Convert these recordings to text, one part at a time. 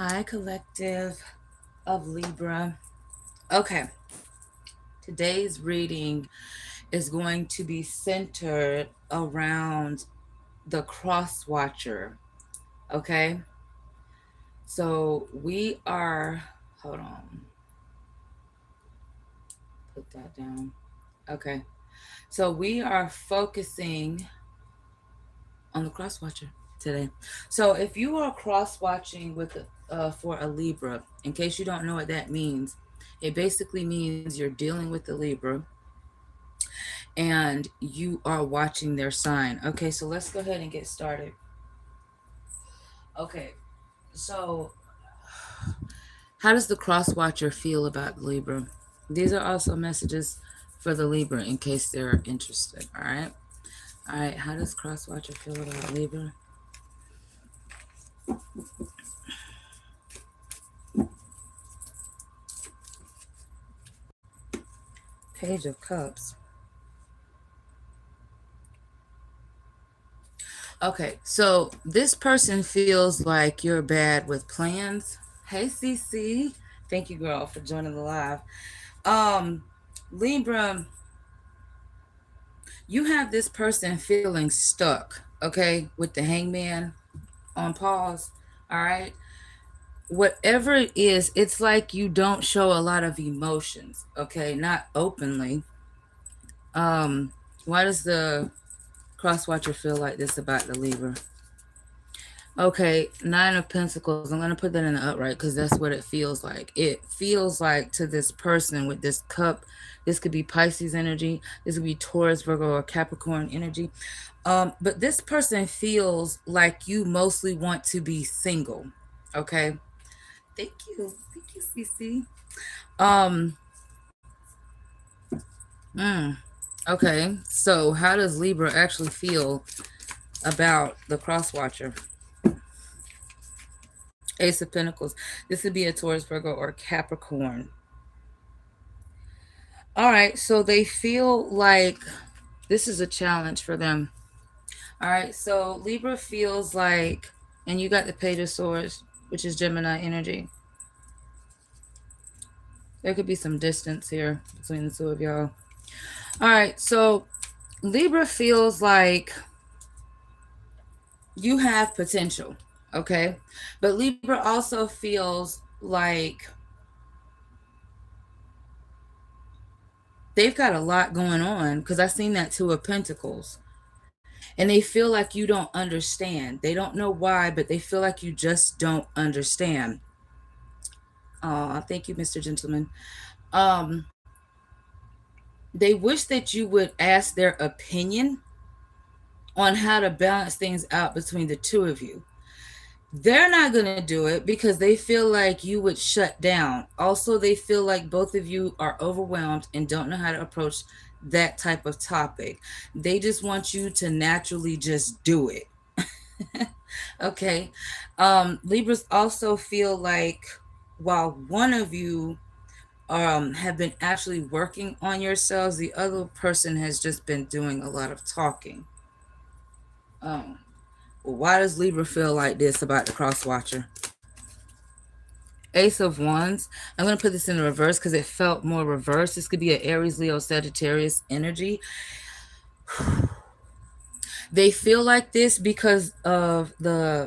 Hi, collective of Libra. Okay, today's reading is going to be centered around the cross watcher. Okay, so we are, hold on, put that down. Okay, so we are focusing on the cross watcher today. So if you are cross watching with for a Libra, in case you don't know what that means, it basically means you're dealing with the Libra and you are watching their sign. Okay, so let's go ahead and get started. Okay, so how does the cross watcher feel about Libra? These are also messages for the Libra in case they're interested. All right. How does cross watcher feel about Libra? Page of Cups. Okay, so this person feels like you're bad with plans. Hey, CC. Thank you, girl, for joining the live. Um, Libra, you have this person feeling stuck, okay, with the hangman on pause. All right. Whatever it is, it's like you don't show a lot of emotions, okay, not openly. Um, why does the cross watcher feel like this about the Libra? Okay, Nine of Pentacles. I'm going to put that in the upright because that's what it feels like. It feels like to this person with this cup, this could be Pisces energy, this could be Taurus, Virgo, or Capricorn energy. But this person feels like you mostly want to be single. Okay. Thank you. Thank you, CC. Um, mm, okay. So how does Libra actually feel about the cross watcher? Ace of Pentacles. This would be a Taurus, Virgo, or Capricorn. All right, so they feel like this is a challenge for them. All right, so Libra feels like, and you got the Page of Swords, which is Gemini energy. There could be some distance here between the two of y'all. All right, so Libra feels like you have potential, okay? But Libra also feels like they've got a lot going on because I've seen that Two of Pentacles. And they feel like you don't understand. They don't know why, but they feel like you just don't understand. Thank you, Mr. Gentleman. Um, they wish that you would ask their opinion on how to balance things out between the two of you. They're not going to do it because they feel like you would shut down. Also, they feel like both of you are overwhelmed and don't know how to approach that type of topic. They just want you to naturally just do it. Okay. Libras also feel like while one of you have been actually working on yourselves, the other person has just been doing a lot of talking. Um, why does Libra feel like this about the cross watcher? Ace of Wands. I'm going to put this in the reverse because it felt more reverse. This could be an Aries, Leo, Sagittarius energy. They feel like this because of there's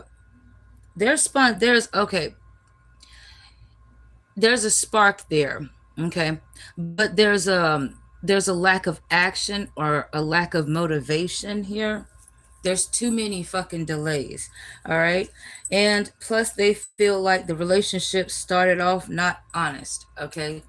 a spark there, okay, but there's a lack of action or a lack of motivation here. There's too many fucking delays. All right, and plus they feel like the relationship started off not honest, okay,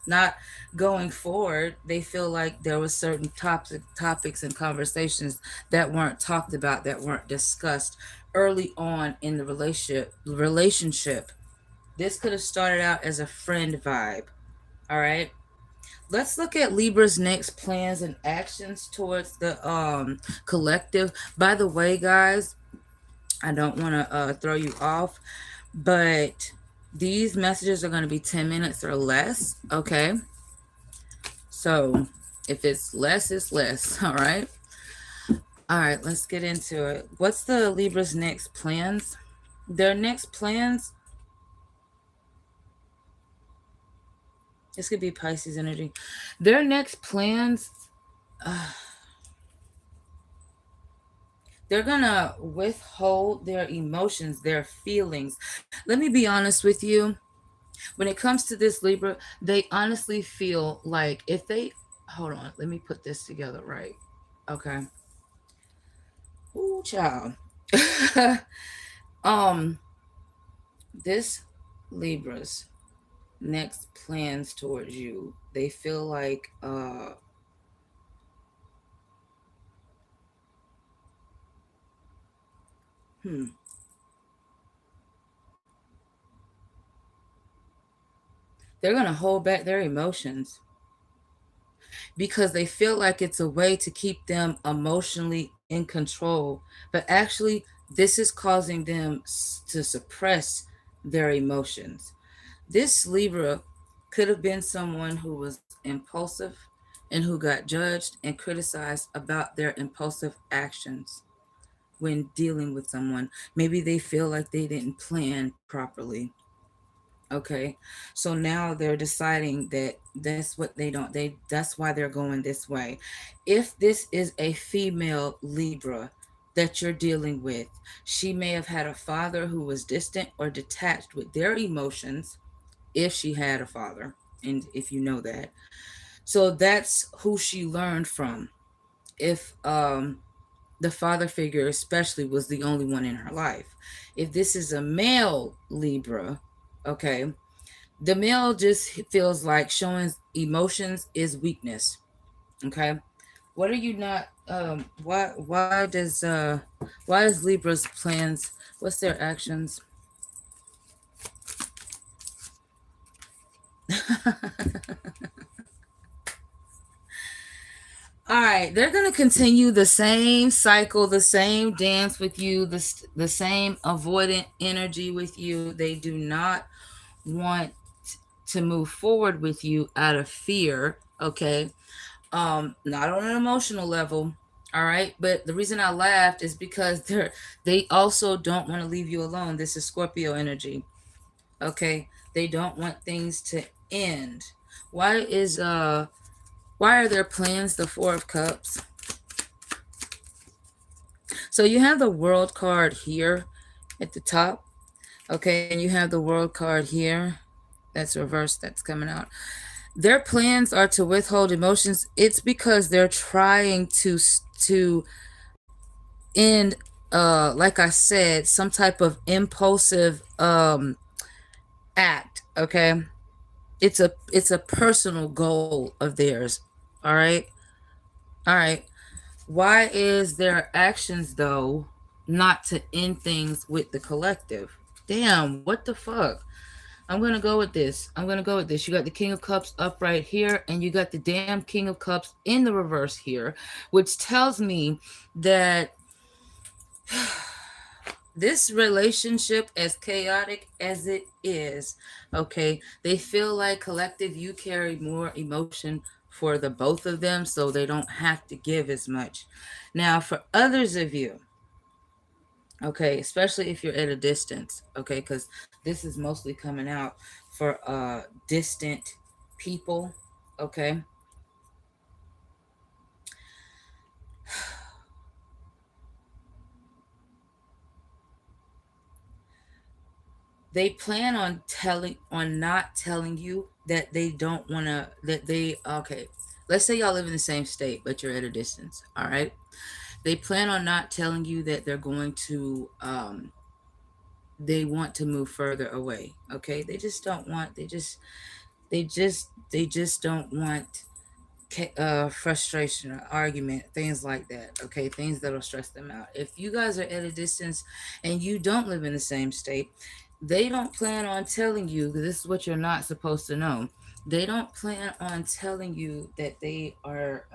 not going forward. They feel like there was certain topics and conversations that weren't talked about, that weren't discussed early on in the relationship. This could have started out as a friend vibe. All right. Let's look at Libra's next plans and actions towards the collective. By the way, guys, I don't want to throw you off, but these messages are going to be 10 minutes or less. Okay. So if it's less, it's less. All right. All right. Let's get into it. What's the Libra's next plans? Their next plans This could be Pisces energy. Their next plans, they're gonna withhold their emotions, their feelings. Let me be honest with you. When it comes to this Libra, they honestly feel like if they hold on, let me put this together right. Okay. Ooh, child. um, this Libra's next plans towards you, they feel like hmm, they're gonna hold back their emotions because they feel like it's a way to keep them emotionally in control. But actually, this is causing them to suppress their emotions. This Libra could have been someone who was impulsive and who got judged and criticized about their impulsive actions when dealing with someone. Maybe they feel like they didn't plan properly. Okay. So now they're deciding that that's what they don't they that's why they're going this way. If this is a female Libra that you're dealing with, she may have had a father who was distant or detached with their emotions, if she had a father, and if you know that. So that's who she learned from. If the father figure especially was the only one in her life. If this is a male Libra, okay, the male just feels like showing emotions is weakness. Okay. What are you not why is Libra's plans, what's their actions? All right, they're gonna continue the same cycle, the same dance with you, the same avoidant energy with you. They do not want to move forward with you out of fear. Okay, not on an emotional level. All right, but the reason I laughed is because they also don't want to leave you alone. This is Scorpio energy. Okay, they don't want things to end. Why is why are their plans the Four of Cups? So you have the World card here at the top. Okay, and you have the World card here. That's reversed, that's coming out. Their plans are to withhold emotions. It's because they're trying to end like I said, some type of impulsive act, okay? It's a personal goal of theirs. All right? All right. Why is their actions though not to end things with the collective? Damn, what the fuck? I'm gonna go with this. I'm gonna go with this. You got the King of Cups up right here, and you got the damn King of Cups in the reverse here, which tells me that this relationship, as chaotic as it is, okay, they feel like collective you carry more emotion for the both of them, so they don't have to give as much. Now, for others of you, okay, especially if you're at a distance, okay, because this is mostly coming out for distant people, okay. They plan on not telling you that they don't want to, that they, okay, let's say y'all live in the same state but you're at a distance. All right, they plan on not telling you that they're going to they want to move further away. Okay, they just don't want, they just don't want frustration or argument, things like that. Okay, things that'll stress them out. If you guys are at a distance and you don't live in the same state, they don't plan on telling you, this is what you're not supposed to know. They don't plan on telling you that they are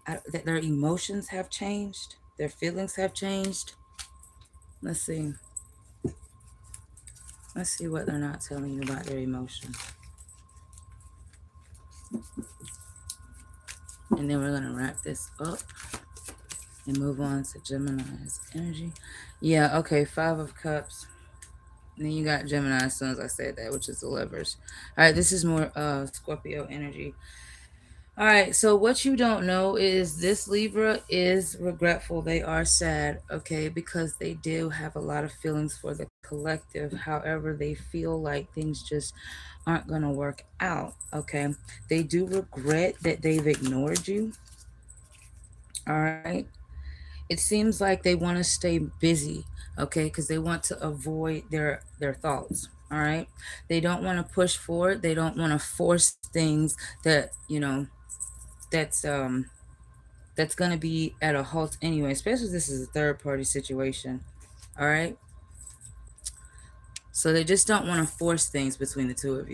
that their emotions have changed, their feelings have changed. Let's see. Let's see what they're not telling you about their emotions. And then we're gonna wrap this up and move on to Gemini's energy. Yeah, okay, Five of Cups. And then you got Gemini as soon as I said that, which is the lovers. All right, this is more Scorpio energy. All right, so what you don't know is this Libra is regretful. They are sad, okay, because they do have a lot of feelings for the collective. However, they feel like things just aren't going to work out, okay? They do regret that they've ignored you, all right? It seems like they want to stay busy, okay, because they want to avoid their thoughts, all right? They don't want to push forward. They don't want to force things that, that's that's going to be at a halt anyway, especially if this is a third party situation. All right. So they just don't want to force things between the two of you.